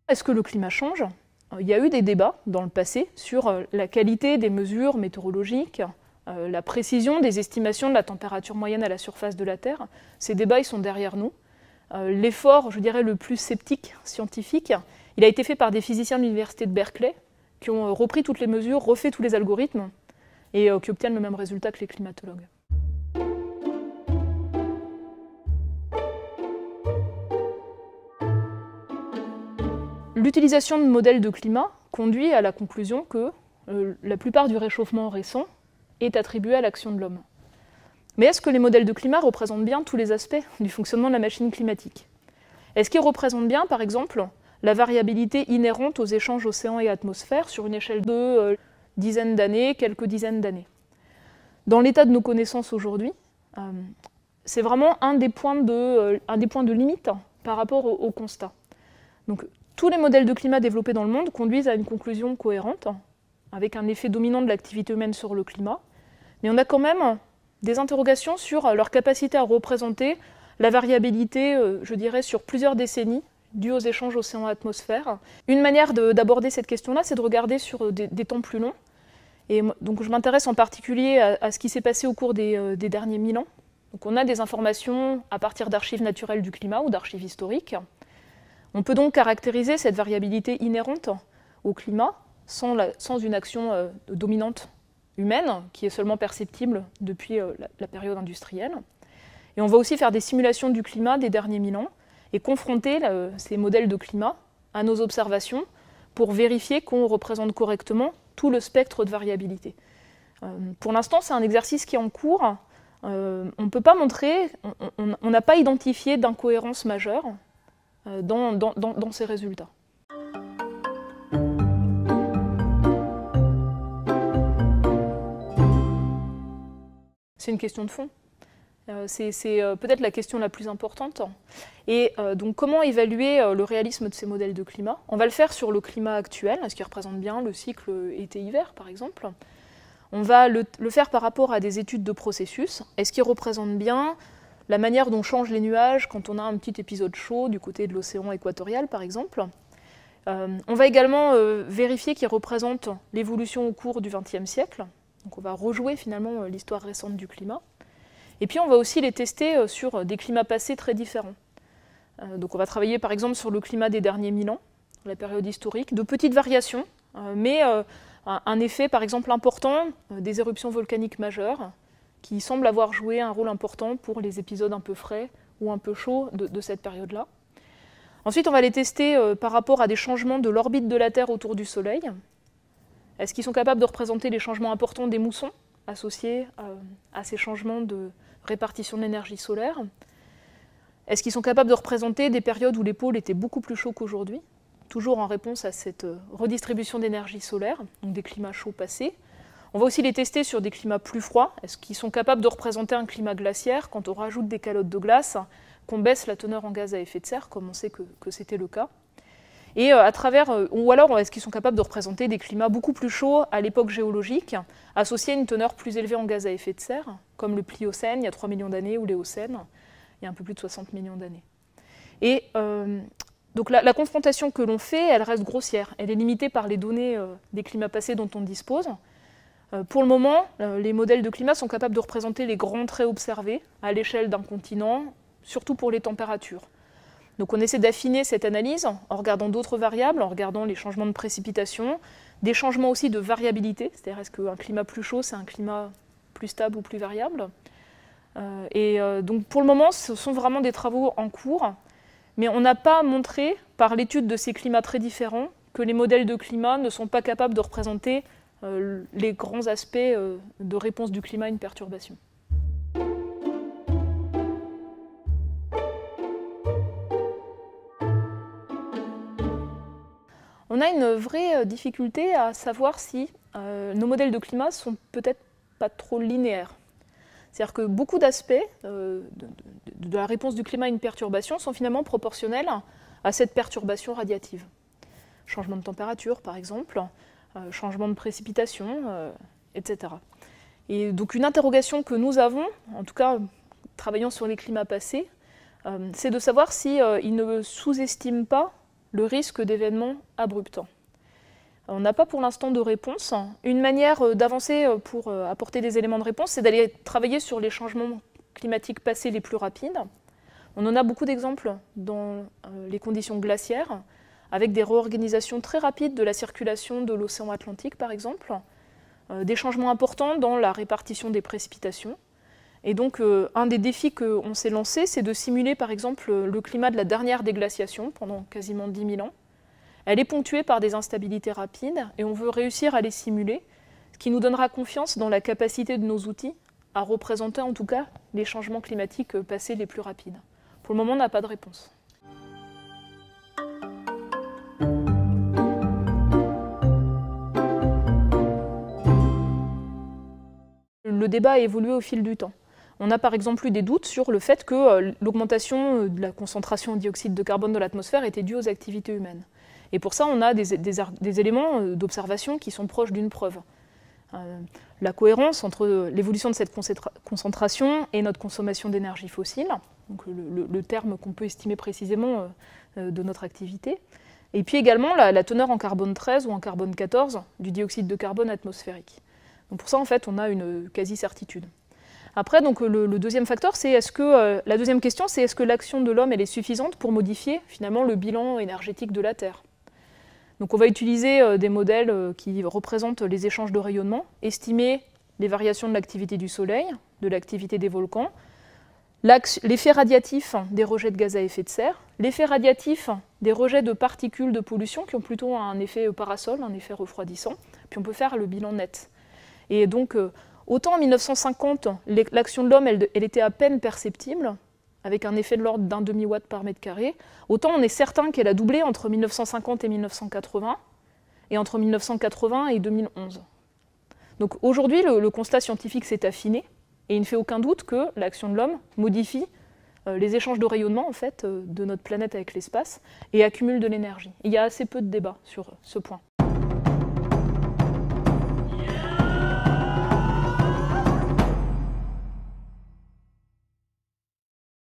Est-ce que le climat change? Il y a eu des débats dans le passé sur la qualité des mesures météorologiques, la précision des estimations de la température moyenne à la surface de la Terre. Ces débats, ils sont derrière nous. L'effort, je dirais, le plus sceptique scientifique, il a été fait par des physiciens de l'université de Berkeley qui ont repris toutes les mesures, refait tous les algorithmes et qui obtiennent le même résultat que les climatologues. L'utilisation de modèles de climat conduit à la conclusion que la plupart du réchauffement récent est attribué à l'action de l'homme. Mais est-ce que les modèles de climat représentent bien tous les aspects du fonctionnement de la machine climatique? Est-ce qu'ils représentent bien, par exemple, la variabilité inhérente aux échanges océan et atmosphère sur une échelle de dizaines d'années, quelques dizaines d'années? Dans l'état de nos connaissances aujourd'hui, c'est vraiment un des points de limite par rapport au constat. Donc, tous les modèles de climat développés dans le monde conduisent à une conclusion cohérente, avec un effet dominant de l'activité humaine sur le climat, mais on a quand même des interrogations sur leur capacité à représenter la variabilité, je dirais, sur plusieurs décennies, due aux échanges océan-atmosphère. Une manière d'aborder cette question-là, c'est de regarder sur des temps plus longs. Et donc je m'intéresse en particulier à ce qui s'est passé au cours des derniers 1000 ans. Donc on a des informations à partir d'archives naturelles du climat ou d'archives historiques. On peut donc caractériser cette variabilité inhérente au climat sans une action dominante humaine, qui est seulement perceptible depuis la période industrielle. Et on va aussi faire des simulations du climat des derniers 1000 ans et confronter ces modèles de climat à nos observations pour vérifier qu'on représente correctement tout le spectre de variabilité. Pour l'instant, c'est un exercice qui est en cours. On ne peut pas montrer, on n'a pas identifié d'incohérence majeure dans ces résultats. C'est une question de fond. C'est peut-être la question la plus importante. Et donc comment évaluer le réalisme de ces modèles de climat? On va le faire sur le climat actuel, ce qui représente bien le cycle été-hiver par exemple. On va le faire par rapport à des études de processus. Est-ce qu'il représente bien la manière dont changent les nuages quand on a un petit épisode chaud du côté de l'océan équatorial par exemple? On va également vérifier qu'il représente l'évolution au cours du XXe siècle. Donc on va rejouer finalement l'histoire récente du climat. Et puis on va aussi les tester sur des climats passés très différents. Donc on va travailler par exemple sur le climat des derniers 1000 ans, la période historique, de petites variations, mais un effet par exemple important des éruptions volcaniques majeures qui semblent avoir joué un rôle important pour les épisodes un peu frais ou un peu chauds de cette période-là. Ensuite on va les tester par rapport à des changements de l'orbite de la Terre autour du Soleil. Est-ce qu'ils sont capables de représenter les changements importants des moussons associés à ces changements de répartition de l'énergie solaire? Est-ce qu'ils sont capables de représenter des périodes où les pôles étaient beaucoup plus chauds qu'aujourd'hui, toujours en réponse à cette redistribution d'énergie solaire, donc des climats chauds passés? On va aussi les tester sur des climats plus froids. Est-ce qu'ils sont capables de représenter un climat glaciaire quand on rajoute des calottes de glace, qu'on baisse la teneur en gaz à effet de serre, comme on sait que c'était le cas? Et ou alors, est-ce qu'ils sont capables de représenter des climats beaucoup plus chauds à l'époque géologique, associés à une teneur plus élevée en gaz à effet de serre, comme le Pliocène il y a 3 millions d'années, ou l'Éocène il y a un peu plus de 60 millions d'années. Et donc la confrontation que l'on fait, elle reste grossière. Elle est limitée par les données des climats passés dont on dispose. Pour le moment, les modèles de climat sont capables de représenter les grands traits observés à l'échelle d'un continent, surtout pour les températures. Donc on essaie d'affiner cette analyse en regardant d'autres variables, en regardant les changements de précipitation, des changements aussi de variabilité, c'est-à-dire est-ce qu'un climat plus chaud, c'est un climat plus stable ou plus variable. Donc pour le moment, ce sont vraiment des travaux en cours, mais on n'a pas montré, par l'étude de ces climats très différents, que les modèles de climat ne sont pas capables de représenter les grands aspects de réponse du climat à une perturbation. On a une vraie difficulté à savoir si nos modèles de climat sont peut-être pas trop linéaires. C'est-à-dire que beaucoup d'aspects de la réponse du climat à une perturbation sont finalement proportionnels à cette perturbation radiative. Changement de température, par exemple, changement de précipitation, etc. Et donc une interrogation que nous avons, en tout cas travaillant sur les climats passés, c'est de savoir s'ils ne sous-estiment pas le risque d'événements abrupts? On n'a pas pour l'instant de réponse. Une manière d'avancer pour apporter des éléments de réponse, c'est d'aller travailler sur les changements climatiques passés les plus rapides. On en a beaucoup d'exemples dans les conditions glaciaires, avec des réorganisations très rapides de la circulation de l'océan Atlantique, par exemple, des changements importants dans la répartition des précipitations. Et donc, un des défis qu'on s'est lancé, c'est de simuler, par exemple, le climat de la dernière déglaciation pendant quasiment 10 000 ans. Elle est ponctuée par des instabilités rapides et on veut réussir à les simuler, ce qui nous donnera confiance dans la capacité de nos outils à représenter en tout cas les changements climatiques passés les plus rapides. Pour le moment, on n'a pas de réponse. Le débat a évolué au fil du temps. On a par exemple eu des doutes sur le fait que l'augmentation de la concentration en dioxyde de carbone de l'atmosphère était due aux activités humaines. Et pour ça, on a des éléments d'observation qui sont proches d'une preuve. La cohérence entre l'évolution de cette concentration et notre consommation d'énergie fossile, donc le terme qu'on peut estimer précisément de notre activité, et puis également la teneur en carbone 13 ou en carbone 14 du dioxyde de carbone atmosphérique. Donc pour ça, en fait, on a une quasi-certitude. Après, donc, le deuxième facteur, c'est la deuxième question, c'est est-ce que l'action de l'homme elle est suffisante pour modifier finalement le bilan énergétique de la Terre? Donc on va utiliser des modèles qui représentent les échanges de rayonnement, estimer les variations de l'activité du Soleil, de l'activité des volcans, l'effet radiatif des rejets de gaz à effet de serre, l'effet radiatif des rejets de particules de pollution qui ont plutôt un effet parasol, un effet refroidissant, puis on peut faire le bilan net. Et donc, autant en 1950, l'action de l'homme elle était à peine perceptible, avec un effet de l'ordre d'1 demi-watt par mètre carré, autant on est certain qu'elle a doublé entre 1950 et 1980, et entre 1980 et 2011. Donc aujourd'hui, le constat scientifique s'est affiné, et il ne fait aucun doute que l'action de l'homme modifie les échanges de rayonnement en fait, de notre planète avec l'espace, et accumule de l'énergie. Il y a assez peu de débats sur ce point.